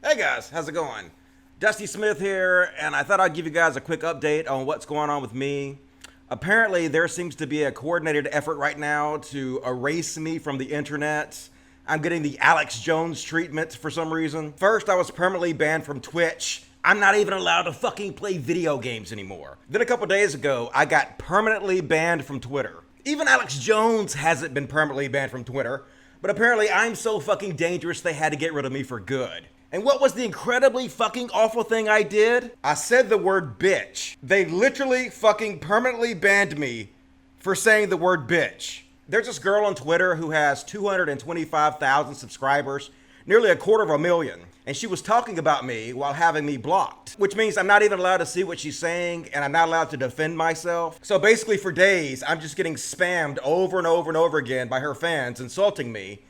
Hey guys, how's it going? Dusty Smith here, and I thought I'd give you guys a quick update on what's going on with me. Apparently, there seems to be a coordinated effort right now to erase me from the internet. I'm getting the Alex Jones treatment for some reason. First, I was permanently banned from Twitch. I'm not even allowed to fucking play video games anymore. Then a couple days ago, I got permanently banned from Twitter. Even Alex Jones hasn't been permanently banned from Twitter, but apparently I'm so fucking dangerous they had to get rid of me for good. And what was the incredibly fucking awful thing I did? I said the word bitch. They literally fucking permanently banned me for saying the word bitch. There's this girl on Twitter who has 225,000 subscribers, nearly 250,000. And she was talking about me while having me blocked, which means I'm not even allowed to see what she's saying and I'm not allowed to defend myself. So basically for days, I'm just getting spammed over and over and over again by her fans insulting me.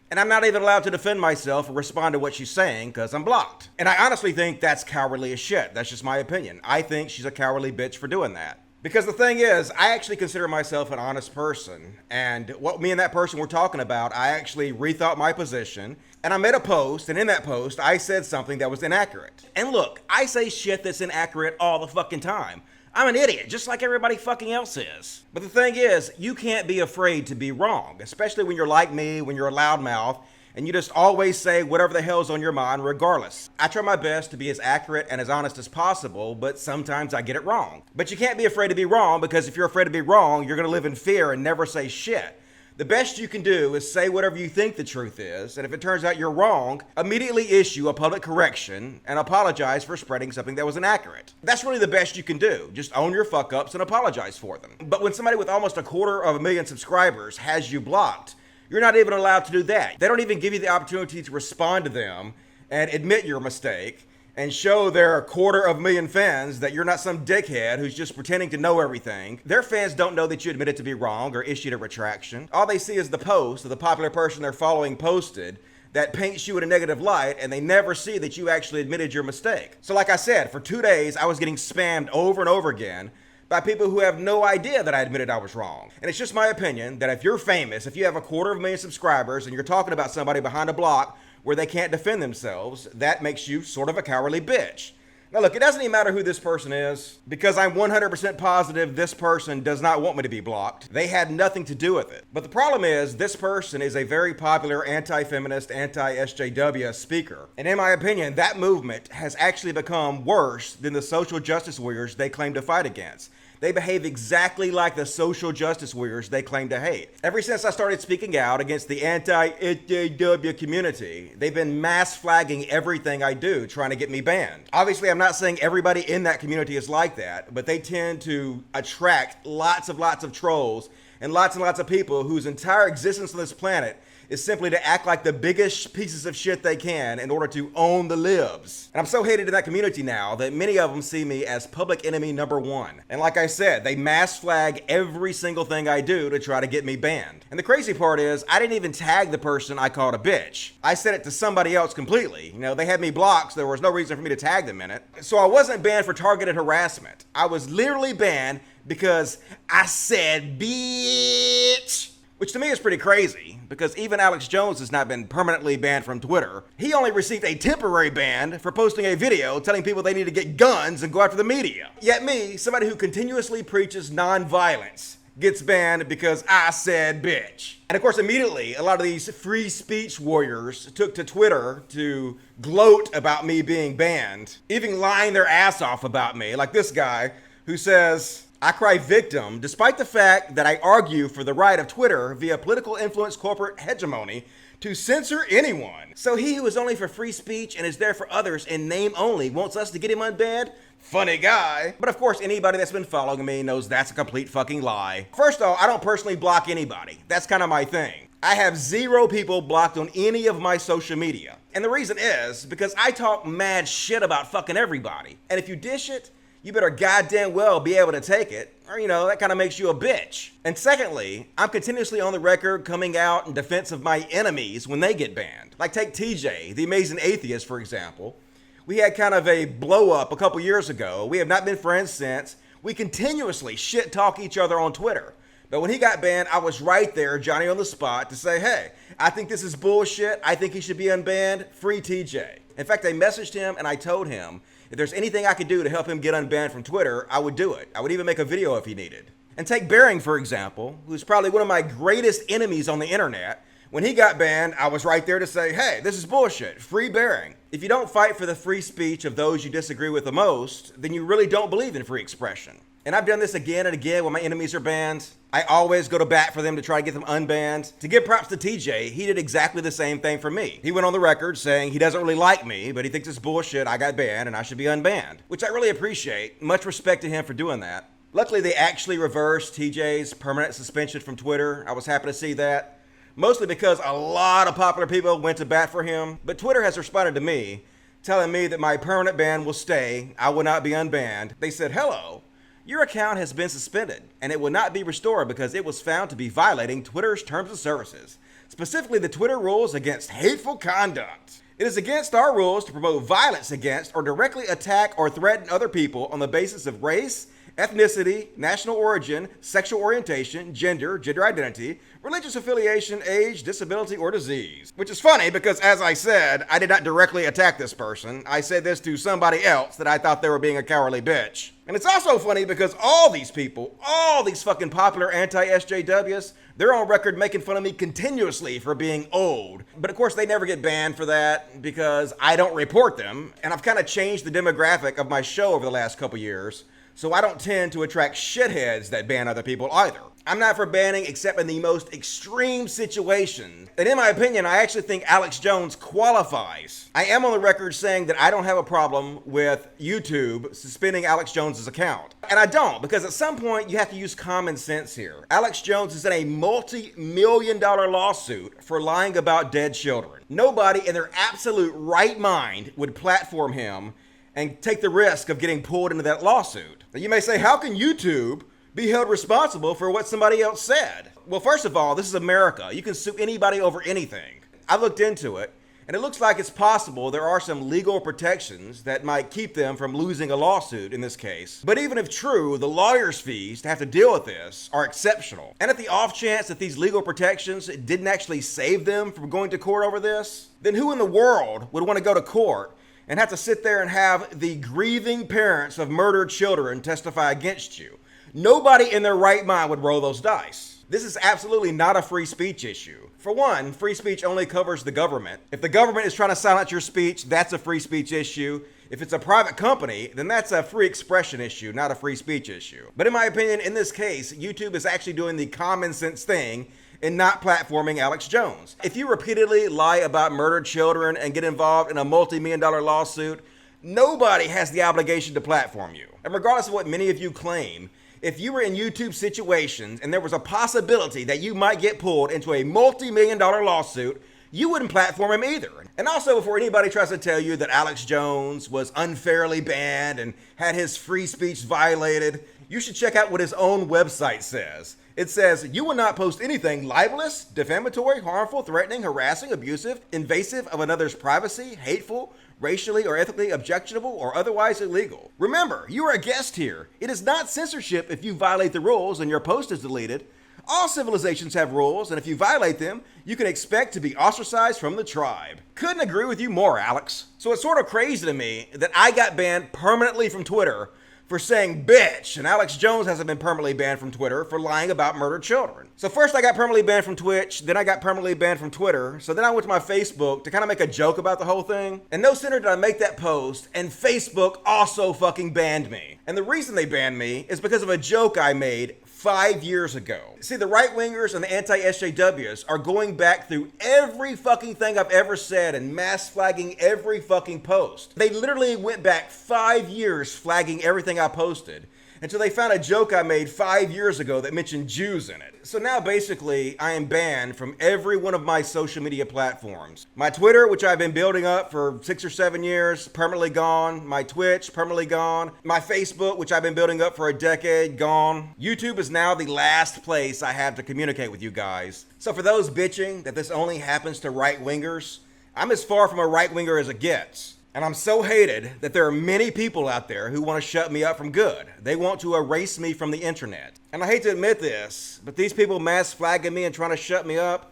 And I'm not even allowed to defend myself or respond to what she's saying because I'm blocked. And I honestly think that's cowardly as shit. That's just my opinion. I think she's a cowardly bitch for doing that. Because the thing is, I actually consider myself an honest person. And what me and that person were talking about, I actually rethought my position. And I made a post, and in that post, I said something that was inaccurate. And look, I say shit that's inaccurate all the fucking time. I'm an idiot, just like everybody fucking else is. But the thing is, you can't be afraid to be wrong, especially when you're like me, when you're a loudmouth, and you just always say whatever the hell's on your mind regardless. I try my best to be as accurate and as honest as possible, but sometimes I get it wrong. But you can't be afraid to be wrong, because if you're afraid to be wrong, you're gonna live in fear and never say shit. The best you can do is say whatever you think the truth is, and if it turns out you're wrong, immediately issue a public correction and apologize for spreading something that was inaccurate. That's really the best you can do. Just own your fuck-ups and apologize for them. But when somebody with almost 250,000 subscribers has you blocked, you're not even allowed to do that. They don't even give you the opportunity to respond to them and admit your mistake and show their 250,000 fans that you're not some dickhead who's just pretending to know everything. Their fans don't know that you admitted to be wrong or issued a retraction. All they see is the post that the popular person they're following posted that paints you in a negative light, and they never see that you actually admitted your mistake. So like I said, for 2 days, I was getting spammed over and over again by people who have no idea that I admitted I was wrong. And it's just my opinion that if you're famous, if you have 250,000 subscribers and you're talking about somebody behind a block where they can't defend themselves, that makes you sort of a cowardly bitch. Now look, it doesn't even matter who this person is, because I'm 100% positive this person does not want me to be blocked. They had nothing to do with it. But the problem is, this person is a very popular anti-feminist, anti-SJW speaker. And in my opinion, that movement has actually become worse than the social justice warriors they claim to fight against. They behave exactly like the social justice warriors they claim to hate. Ever since I started speaking out against the anti-SJW community, they've been mass flagging everything I do, trying to get me banned. Obviously, I'm not saying everybody in that community is like that, but they tend to attract lots of trolls and lots of people whose entire existence on this planet is simply to act like the biggest pieces of shit they can in order to own the libs. And I'm so hated in that community now that many of them see me as public enemy number one. And like I said, they mass flag every single thing I do to try to get me banned. And the crazy part is, I didn't even tag the person I called a bitch. I said it to somebody else completely. You know, they had me blocked, so there was no reason for me to tag them in it. So I wasn't banned for targeted harassment. I was literally banned because I said bitch. Which to me is pretty crazy, because even Alex Jones has not been permanently banned from Twitter. He only received a temporary ban for posting a video telling people they need to get guns and go after the media. Yet me, somebody who continuously preaches nonviolence, gets banned because I said bitch. And of course, immediately, a lot of these free speech warriors took to Twitter to gloat about me being banned, even lying their ass off about me, like this guy who says, I cry victim, despite the fact that I argue for the right of Twitter via political influence corporate hegemony to censor anyone. So he who is only for free speech and is there for others in name only wants us to get him unbanned? Funny guy. But of course, anybody that's been following me knows that's a complete fucking lie. First off, I don't personally block anybody. That's kind of my thing. I have 0 people blocked on any of my social media. And the reason is because I talk mad shit about fucking everybody. And if you dish it, you better goddamn well be able to take it, or you know, that kind of makes you a bitch. And secondly, I'm continuously on the record coming out in defense of my enemies when they get banned. Like take TJ, the amazing atheist, for example. We had kind of a blow up a couple years ago. We have not been friends since. We continuously shit talk each other on Twitter. But when he got banned, I was right there, Johnny on the spot, to say, hey, I think this is bullshit. I think he should be unbanned. Free TJ. In fact, I messaged him and I told him if there's anything I could do to help him get unbanned from Twitter, I would do it. I would even make a video if he needed. And take Bering, for example, who's probably one of my greatest enemies on the internet. When he got banned, I was right there to say, hey, this is bullshit. Free Bering. If you don't fight for the free speech of those you disagree with the most, then you really don't believe in free expression. And I've done this again and again when my enemies are banned. I always go to bat for them to try to get them unbanned. To give props to TJ, he did exactly the same thing for me. He went on the record saying he doesn't really like me, but he thinks it's bullshit I got banned and I should be unbanned, which I really appreciate. Much respect to him for doing that. Luckily, they actually reversed TJ's permanent suspension from Twitter. I was happy to see that. Mostly because a lot of popular people went to bat for him. But Twitter has responded to me, telling me that my permanent ban will stay. I will not be unbanned. They said, hello, your account has been suspended and it will not be restored because it was found to be violating Twitter's terms of services, specifically the Twitter rules against hateful conduct. It is against our rules to promote violence against or directly attack or threaten other people on the basis of race, ethnicity, national origin, sexual orientation, gender identity, religious affiliation, age, disability, or disease. Which is funny because, as I said, I did not directly attack this person. I said this to somebody else that I thought they were being a cowardly bitch. And it's also funny because all these people, all these fucking popular anti-SJWs, they're on record making fun of me continuously for being old. But of course, they never get banned for that because I don't report them. And I've kind of changed the demographic of my show over the last couple years. So I don't tend to attract shitheads that ban other people either. I'm not for banning except in the most extreme situations. And in my opinion, I actually think Alex Jones qualifies. I am on the record saying that I don't have a problem with YouTube suspending Alex Jones's account. And I don't, because at some point you have to use common sense here. Alex Jones is in a multi-million-dollar lawsuit for lying about dead children. Nobody in their absolute right mind would platform him and take the risk of getting pulled into that lawsuit. Now you may say, how can YouTube be held responsible for what somebody else said? Well, first of all, this is America. You can sue anybody over anything. I looked into it, and it looks like it's possible there are some legal protections that might keep them from losing a lawsuit in this case. But even if true, the lawyer's fees to have to deal with this are exceptional. And at the off chance that these legal protections didn't actually save them from going to court over this, then who in the world would want to go to court and have to sit there and have the grieving parents of murdered children testify against you? Nobody in their right mind would roll those dice. This is absolutely not a free speech issue. For one, free speech only covers the government. If the government is trying to silence your speech, that's a free speech issue. If it's a private company, then that's a free expression issue, not a free speech issue. But in my opinion, in this case, YouTube is actually doing the common sense thing in not platforming Alex Jones. If you repeatedly lie about murdered children and get involved in a multi-million-dollar lawsuit, nobody has the obligation to platform you. And regardless of what many of you claim, if you were in YouTube situations and there was a possibility that you might get pulled into a multi-million-dollar lawsuit, you wouldn't platform him either. And also, before anybody tries to tell you that Alex Jones was unfairly banned and had his free speech violated, you should check out what his own website says. It says, you will not post anything libelous, defamatory, harmful, threatening, harassing, abusive, invasive of another's privacy, hateful, racially or ethically objectionable, or otherwise illegal. Remember, you are a guest here. It is not censorship if you violate the rules and your post is deleted. All civilizations have rules, and if you violate them, you can expect to be ostracized from the tribe. Couldn't agree with you more, Alex. So it's sort of crazy to me that I got banned permanently from Twitter for saying bitch, and Alex Jones hasn't been permanently banned from Twitter for lying about murdered children. So first I got permanently banned from Twitch, then I got permanently banned from Twitter, so then I went to my Facebook to kind of make a joke about the whole thing. And no sooner did I make that post, and Facebook also fucking banned me. And the reason they banned me is because of a joke I made 5 years ago. See, the right-wingers and the anti-SJWs are going back through every fucking thing I've ever said and mass flagging every fucking post. They literally went back 5 years flagging everything I posted until they found a joke I made 5 years ago that mentioned Jews in it. So now basically I am banned from every one of my social media platforms. My Twitter, which I've been building up for 6 or 7 years, permanently gone. My Twitch, permanently gone. My Facebook, which I've been building up for a decade, gone. YouTube is now the last place I have to communicate with you guys. So for those bitching that this only happens to right-wingers, I'm as far from a right-winger as it gets. And I'm so hated that there are many people out there who want to shut me up from good. They want to erase me from the internet. And I hate to admit this, but these people mass flagging me and trying to shut me up,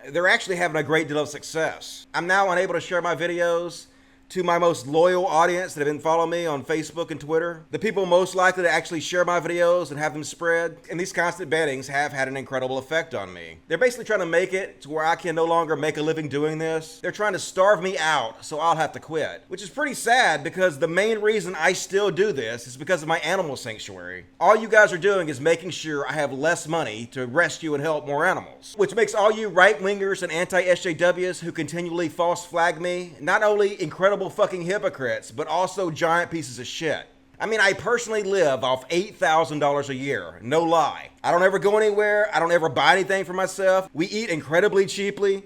they're actually having a great deal of success. I'm now unable to share my videos. to my most loyal audience that have been following me on Facebook and Twitter, the people most likely to actually share my videos and have them spread, and these constant bannings have had an incredible effect on me. They're basically trying to make it to where I can no longer make a living doing this. They're trying to starve me out so I'll have to quit, which is pretty sad because the main reason I still do this is because of my animal sanctuary. All you guys are doing is making sure I have less money to rescue and help more animals, which makes all you right-wingers and anti-SJWs who continually false flag me not only incredible fucking hypocrites, but also giant pieces of shit. I mean, I personally live off $8,000 a year, no lie. I don't ever go anywhere. I don't ever buy anything for myself. We eat incredibly cheaply.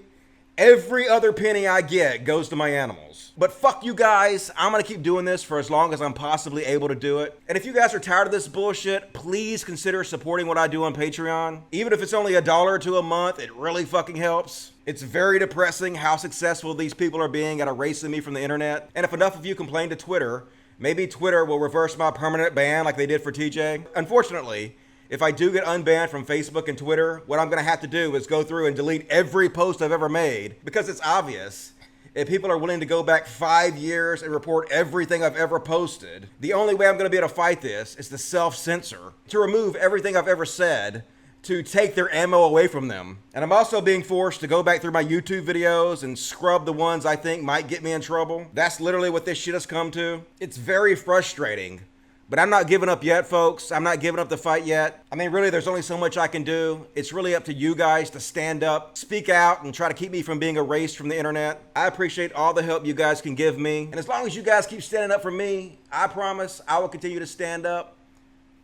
Every other penny I get goes to my animals. But fuck you guys, I'm gonna keep doing this for as long as I'm possibly able to do it. And if you guys are tired of this bullshit, please consider supporting what I do on Patreon. Even if it's only $1 or $2 a month, it really fucking helps. It's very depressing how successful these people are being at erasing me from the internet. And if enough of you complain to Twitter, maybe Twitter will reverse my permanent ban like they did for TJ. Unfortunately, if I do get unbanned from Facebook and Twitter, what I'm gonna have to do is go through and delete every post I've ever made, because it's obvious. If people are willing to go back 5 years and report everything I've ever posted, the only way I'm gonna be able to fight this is to self-censor, to remove everything I've ever said, to take their ammo away from them. And I'm also being forced to go back through my YouTube videos and scrub the ones I think might get me in trouble. That's literally what this shit has come to. It's very frustrating. But I'm not giving up yet, folks. I'm not giving up the fight yet. I mean, really, there's only so much I can do. It's really up to you guys to stand up, speak out, and try to keep me from being erased from the internet. I appreciate all the help you guys can give me. And as long as you guys keep standing up for me, I promise I will continue to stand up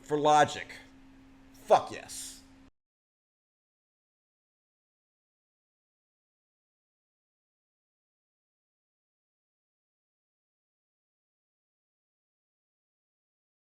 for logic. Fuck yes.